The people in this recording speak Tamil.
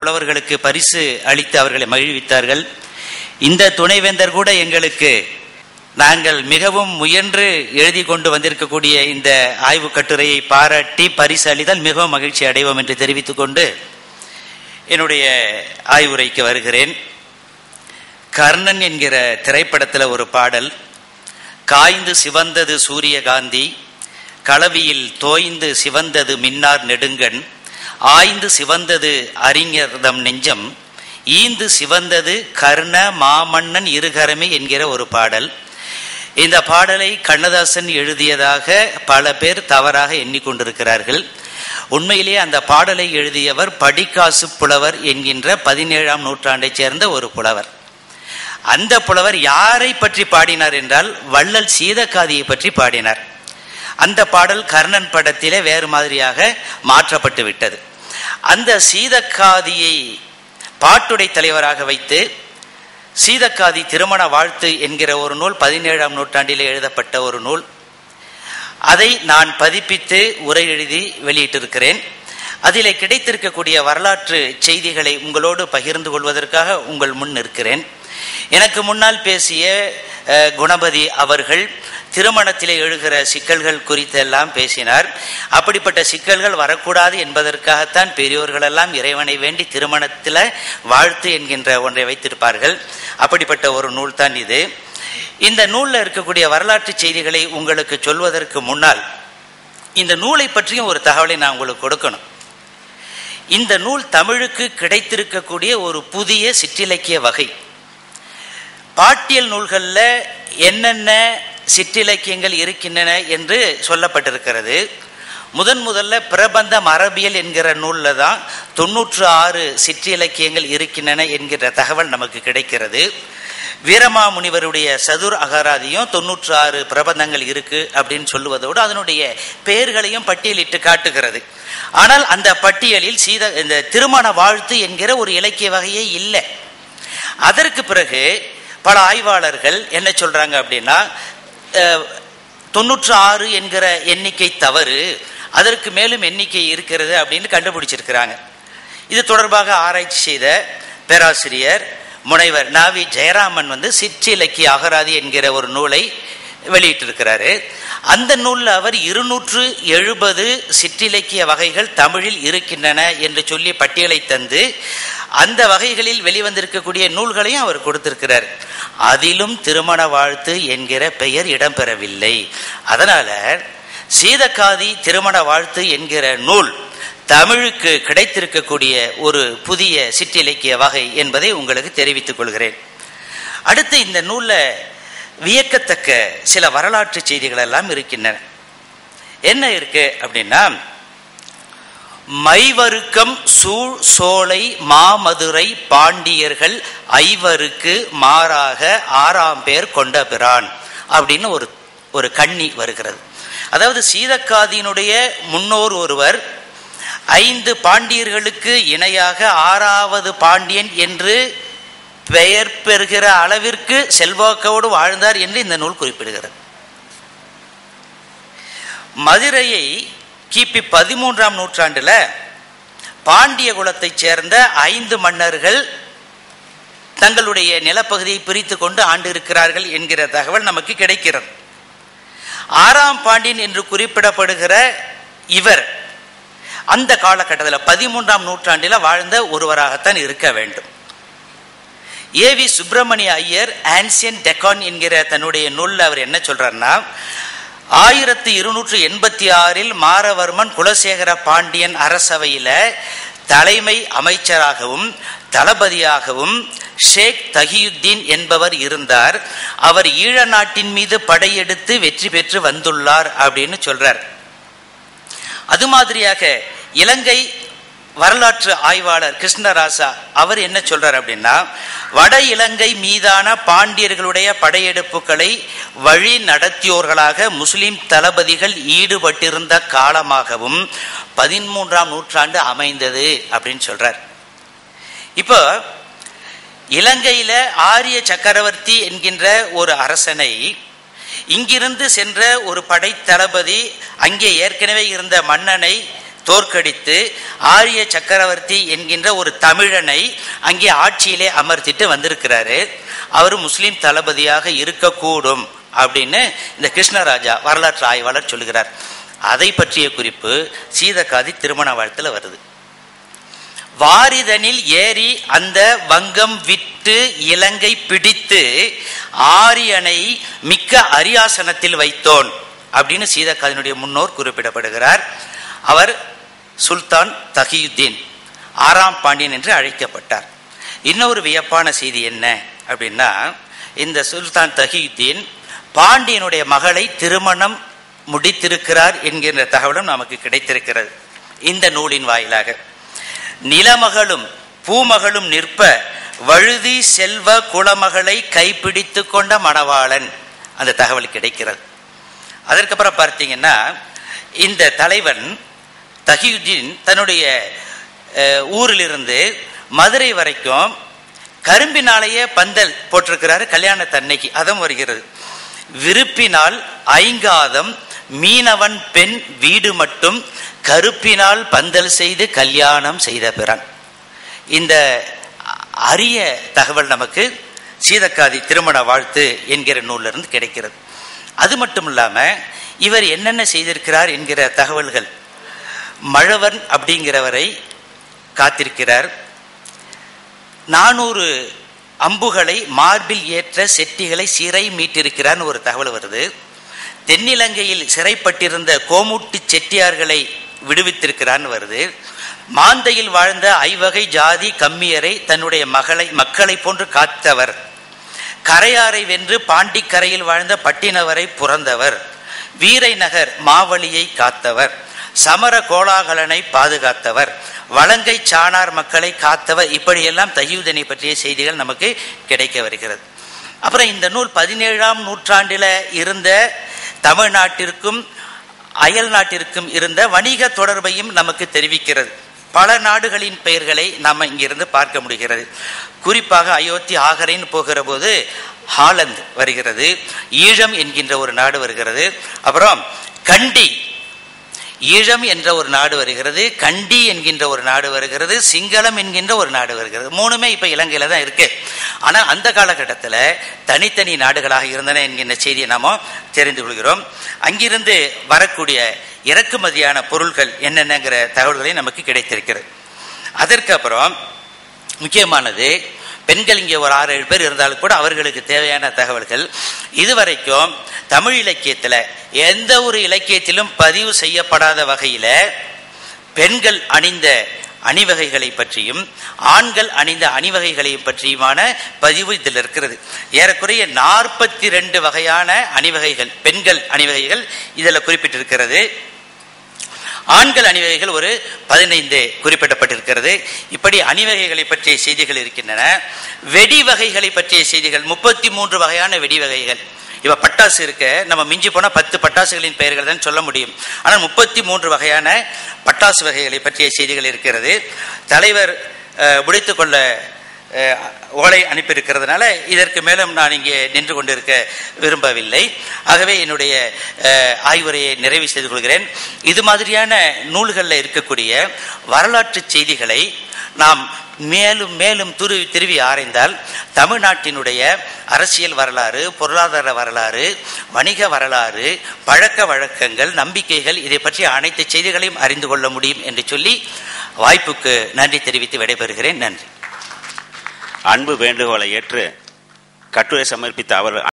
புலவர்களுக்கு பரிசு அளித்து அவர்களை மகிழ்வித்தார்கள். இந்த துணைவேந்தர் கூட எங்களுக்கு நாங்கள் மிகவும் முயன்று எழுதி கொண்டு வந்திருக்கக்கூடிய இந்த ஆய்வு கட்டுரையை பாராட்டி பரிசு அளித்தால் மிகவும் மகிழ்ச்சி அடைவோம் என்று தெரிவித்துக் கொண்டு என்னுடைய ஆய்வுரைக்கு வருகிறேன். கர்ணன் என்கிற திரைப்படத்தில் ஒரு பாடல், காய்ந்து சிவந்தது சூரியகாந்தி, களவியில் தோய்ந்து சிவந்தது மின்னார் நெடுங்கண், ஆய்ந்து சிவந்தது அறிஞர்தம் நெஞ்சம், ஈந்து சிவந்தது கர்ண மாமன்னன் இருகரமே என்கிற ஒரு பாடல். இந்த பாடலை கண்ணதாசன் எழுதியதாக பல பேர் தவறாக எண்ணிக்கொண்டிருக்கிறார்கள். உண்மையிலேயே அந்த பாடலை எழுதியவர் படிக்காசு புலவர் என்கின்ற 17ஆம் நூற்றாண்டைச் சேர்ந்த ஒரு புலவர். அந்த புலவர் யாரை பற்றி பாடினார் என்றால் வள்ளல் சீதக்காதியை பற்றி பாடினார். அந்த பாடல் கர்ணன் படத்திலே வேறு மாதிரியாக மாற்றப்பட்டு விட்டது. அந்த சீதக்காதியை பாட்டுடை தலைவராக வைத்து சீதக்காதி திருமண வாழ்த்து என்கிற ஒரு நூல் 17ஆம் நூற்றாண்டிலே எழுதப்பட்ட ஒரு நூல். அதை நான் பதிப்பித்து உரை எழுதி வெளியிட்டிருக்கிறேன். அதிலே கிடைத்திருக்கக்கூடிய வரலாற்று செய்திகளை உங்களோடு பகிர்ந்து கொள்வதற்காக உங்கள் முன் நிற்கிறேன். எனக்கு முன்னால் பேசிய குணபதி அவர்கள் திருமணத்திலே எழுகிற சிக்கல்கள் குறித்தெல்லாம் பேசினார். அப்படிப்பட்ட சிக்கல்கள் வரக்கூடாது என்பதற்காகத்தான் பெரியோர்களெல்லாம் இறைவனை வேண்டி திருமணத்தில் வாழ்த்து என்கின்ற ஒன்றை வைத்திருப்பார்கள். அப்படிப்பட்ட ஒரு நூல் தான் இது. இந்த நூலில் இருக்கக்கூடிய வரலாற்று செய்திகளை உங்களுக்கு சொல்வதற்கு முன்னால் இந்த நூலை பற்றியும் ஒரு தகவலை நான் உங்களுக்கு கொடுக்கணும். இந்த நூல் தமிழுக்கு கிடைத்திருக்கக்கூடிய ஒரு புதிய சிற்றிலக்கிய வகை. பாட்டியல் நூல்களில் என்னென்ன சிற்றிலக்கியங்கள் இருக்கின்றன என்று சொல்லப்பட்டிருக்கிறது. முதல்ல பிரபந்த மரபியல் என்கிற நூலில் தான் 96 சிற்றிலக்கியங்கள் இருக்கின்றன என்கிற தகவல் நமக்கு கிடைக்கிறது. வீரமாமுனிவருடைய சதுர் அகராதியும் 96 பிரபந்தங்கள் இருக்கு அப்படின்னு சொல்லுவதோடு அதனுடைய பெயர்களையும் பட்டியலிட்டு காட்டுகிறது. ஆனால் அந்த பட்டியலில் இந்த திருமண வாழ்த்து என்கிற ஒரு இலக்கிய வகையே இல்லை. அதற்கு பிறகு பல ஆய்வாளர்கள் என்ன சொல்றாங்க அப்படின்னா 96 என்கிற எண்ணிக்கை தவறு, அதற்கு மேலும் எண்ணிக்கை இருக்கிறது அப்படின்னு கண்டுபிடிச்சிருக்கிறாங்க. இது தொடர்பாக ஆராய்ச்சி செய்த பேராசிரியர் முனைவர் நாவி ஜெயராமன் சிற்றிலக்கிய அகராதி என்கிற ஒரு நூலை வெளியிட்டிருக்கிறாரு. அந்த நூலில் அவர் 270 சிற்றிலக்கிய வகைகள் தமிழில் இருக்கின்றன என்று சொல்லி பட்டியலை தந்து அந்த வகைகளில் வெளிவந்திருக்கக்கூடிய நூல்களையும் அவர் கொடுத்திருக்கிறார். அதிலும் திருமண வாழ்த்து என்கிற பெயர் இடம்பெறவில்லை. அதனால சீதக்காதி திருமண வாழ்த்து என்கிற நூல் தமிழுக்கு கிடைத்திருக்கக்கூடிய ஒரு புதிய சிற்றிலக்கிய வகை என்பதை உங்களுக்கு தெரிவித்துக் கொள்கிறேன். அடுத்து இந்த நூலில் வியக்கத்தக்க சில வரலாற்று செய்திகள் எல்லாம் இருக்கின்றன. என்ன இருக்கு அப்படின்னா, மைவருக்கம் சூழ் சோலை மாமதுரை பாண்டியர்கள் ஐவருக்கு மாறாக 6ஆம் பேர் கொண்ட பிரான் அப்படின்னு ஒரு கண்ணி வருகிறது. அதாவது சீதக்காதியினுடைய முன்னோர் ஒருவர் 5 பாண்டியர்களுக்கு இணையாக 6வது பாண்டியன் என்று பெயர் பெறுகிற அளவிற்கு செல்வாக்கோடு வாழ்ந்தார் என்று இந்த நூல் குறிப்பிடுகிறது. மதுரையை கிபி 13ஆம் நூற்றாண்டுல பாண்டிய குலத்தைச் சேர்ந்த 5 மன்னர்கள் தங்களுடைய நிலப்பகுதியை பிரித்து கொண்டு ஆண்டு இருக்கிறார்கள் என்கிற தகவல் நமக்கு கிடைக்கிறது. 6ஆம் பாண்டியன் என்று குறிப்பிடப்படுகிற இவர் அந்த காலகட்டத்தில் 13ஆம் நூற்றாண்டில் வாழ்ந்த ஒருவராகத்தான் இருக்க வேண்டும். ஏவி சுப்பிரமணிய ஐயர் ஆன்சியன் டெக்கான் என்கிற தன்னுடைய நூலில் அவர் என்ன சொல்றாருன்னா, 1286 மாரவர்மன் குலசேகர பாண்டியன் அரசவையில தலைமை அமைச்சராகவும் தளபதியாகவும் ஷேக் தகியுத்தீன் என்பவர் இருந்தார். அவர் ஈழ நாட்டின் மீது படையெடுத்து வெற்றி பெற்று வந்துள்ளார் அப்படின்னு சொல்றார். அது மாதிரியாக இலங்கை வரலாற்று ஆய்வாளர் கிருஷ்ணராசா அவர் என்ன சொல்றார் அப்படின்னா, வட இலங்கை மீதான பாண்டியர்களுடைய படையெடுப்புகளை வழி நடத்தியோர்களாக முஸ்லிம் தளபதிகள் ஈடுபட்டிருந்த காலமாகவும் 13ஆம் நூற்றாண்டு அமைந்தது அப்படின்னு சொல்றார். இப்போ இலங்கையில ஆரிய சக்கரவர்த்தி என்கின்ற ஒரு அரசனை இங்கிருந்து சென்ற ஒரு படை தளபதி அங்கே ஏற்கனவே இருந்த மன்னனை தோற்கடித்து ஆரிய சக்கரவர்த்தி என்கின்ற ஒரு தமிழனை அங்கே ஆட்சியிலே அமர்த்திட்டு வந்திருக்கிறாரு. அவர் முஸ்லிம் தளபதியாக இருக்கக்கூடும் அப்படின்னு இந்த கிருஷ்ணராஜா வரலாற்று ஆய்வாளர் சொல்லுகிறார். அதை பற்றிய குறிப்பு சீதக்காதி திருமண வாழ்த்துல வருது. வாரிதனில் ஏறி அந்த வங்கம் விட்டு இலங்கை பிடித்து ஆரியனை மிக்க அரியாசனத்தில் வைத்தோன் அப்படின்னு சீதக்காதியினுடைய முன்னோர் குறிப்பிடப்படுகிறார். அவர் சுல்தான் தகியுத்தீன் 6ஆம் பாண்டியன் என்று அழைக்கப்பட்டார். இன்னொரு வியப்பான செய்தி என்ன அப்படின்னா, இந்த சுல்தான் தகியுத்தீன் பாண்டியனுடைய மகளை திருமணம் முடித்திருக்கிறார் என்கின்ற தகவலும் நமக்கு கிடைத்திருக்கிறது இந்த நூலின் வாயிலாக. நிலமகளும் பூமகளும் நிற்ப வழுதி செல்வ குலமகளை கைப்பிடித்து கொண்ட மணவாளன் அந்த தகவல் கிடைக்கிறது. அதற்கப்புறம் பார்த்தீங்கன்னா, இந்த தலைவன் தகியுத்தீன் தன்னுடைய ஊரிலிருந்து மதுரை வரைக்கும் கரும்பினாலேயே பந்தல் போட்டிருக்கிறாரு கல்யாணத்தன்னைக்கு. அதுவும் வருகிறது. விருப்பினால் ஐங்காதம் மீனவன் பெண் வீடு மட்டும் கருப்பினால் பந்தல் செய்து கல்யாணம் செய்த பிறான். இந்த அரிய தகவல் நமக்கு சீதக்காதி திருமண வாழ்த்து என்கிற நூலிலிருந்து கிடைக்கிறது. அது மட்டும் இல்லாம இவர் என்னென்ன செய்திருக்கிறார் என்கிற தகவல்கள், மழவன் அப்படிங்கிறவரை காத்திருக்கிறார். 400 அம்புகளை மார்பில் ஏற்ற செட்டிகளை சிறை மீட்டிருக்கிறார் ஒரு தகவல் வருது. தென்னிலங்கையில் சிறைப்பட்டிருந்த கோமுட்டி செட்டியார்களை விடுவித்திருக்கிறான்னு வருது. மாந்தையில் வாழ்ந்த ஐவகை ஜாதி கம்மியரை தன்னுடைய மக்களை போன்று காத்தவர். கரையாரை வென்று பாண்டிக்கரையில் வாழ்ந்த பட்டினவரை புறந்தவர். வீரை நகர் மாவலியை காத்தவர். சமர கோலாகலனை பாதுகாத்தவர். வலங்கை சாணார் மக்களை காத்தவர். இப்படியெல்லாம் தகியுதனை பற்றிய செய்திகள் நமக்கு கிடைக்க வருகிறது. அப்புறம் இந்த நூல் 17ஆம் நூற்றாண்டில் இருந்த தமிழ்நாட்டிற்கும் அயல் நாட்டிற்கும் இருந்த வணிக தொடர்பையும் நமக்கு தெரிவிக்கிறது. பல நாடுகளின் பெயர்களை நாம் இங்கிருந்து பார்க்க முடிகிறது. குறிப்பாக அயோத்தி ஆகரைன்னு போகிற போது ஹாலந்து வருகிறது, ஈழம் என்கின்ற ஒரு நாடு வருகிறது, அப்புறம் கண்டி ஈழம் என்ற ஒரு நாடு வருகிறது, கண்டி என்கின்ற ஒரு நாடு வருகிறது, சிங்களம் என்கின்ற ஒரு நாடு வருகிறது. மூணுமே இப்ப இலங்கையில தான் இருக்கு. ஆனா அந்த காலகட்டத்தில் தனித்தனி நாடுகளாக இருந்தன என்கின்ற செய்தியை நாம தெரிந்து கொள்கிறோம். அங்கிருந்து வரக்கூடிய இறக்குமதியான பொருட்கள் என்னென்னங்கிற தகவல்களை நமக்கு கிடைத்திருக்கிறது. அதற்கு அப்புறம் முக்கியமானது, பெண்கள் இங்கே ஒரு 6-7 பேர் இருந்தாலும் கூட அவர்களுக்கு தேவையான தகவல்கள் இதுவரைக்கும் தமிழ் இலக்கியத்தில் எந்த ஒரு இலக்கியத்திலும் பதிவு செய்யப்படாத வகையில பெண்கள் அணிந்த அணிவகைகளை பற்றியும் ஆண்கள் அணிந்த அணிவகைகளை பற்றியுமான பதிவு இதில் இருக்கிறது. ஏறக்குறைய 42 வகையான அணிவகைகள், பெண்கள் அணிவகைகள் இதில் குறிப்பிட்டிருக்கிறது. ஆண்கள் அணிவகைகள் ஒரு 15 குறிப்பிடப்பட்டிருக்கிறது. இப்படி அணிவகைகளை பற்றிய செய்திகள் இருக்கின்றன. வெடி வகைகளை பற்றிய செய்திகள் 33 வகையான வெடி வகைகள். இப்ப பட்டாசு இருக்க, நம்ம மிஞ்சி போனா 10 பட்டாசுகளின் பெயர்கள் தான் சொல்ல முடியும். ஆனால் 33 வகையான பட்டாசு வகைகளை பற்றிய செய்திகள் இருக்கிறது. தலைவர் முடித்துக் கொள்ள ஓலை அனுப்பியிருக்கிறதுனால இதற்கு மேலும் நான் இங்கே நின்று கொண்டிருக்க விரும்பவில்லை. ஆகவே என்னுடைய ஆய்வுரையை நிறைவு செய்து கொள்கிறேன். இது மாதிரியான நூல்களில் இருக்கக்கூடிய வரலாற்று செய்திகளை நாம் மேலும் மேலும் திருவி ஆராய்ந்தால் தமிழ்நாட்டினுடைய அரசியல் வரலாறு, பொருளாதார வரலாறு, வணிக வரலாறு, பழக்க வழக்கங்கள், நம்பிக்கைகள், இதை பற்றிய அனைத்து செய்திகளையும் அறிந்து கொள்ள முடியும் என்று சொல்லி வாய்ப்புக்கு நன்றி தெரிவித்து விடைபெறுகிறேன். நன்றி. அன்பு வேண்டுகோளை ஏற்று கட்டுரை சமர்ப்பித்த அவர்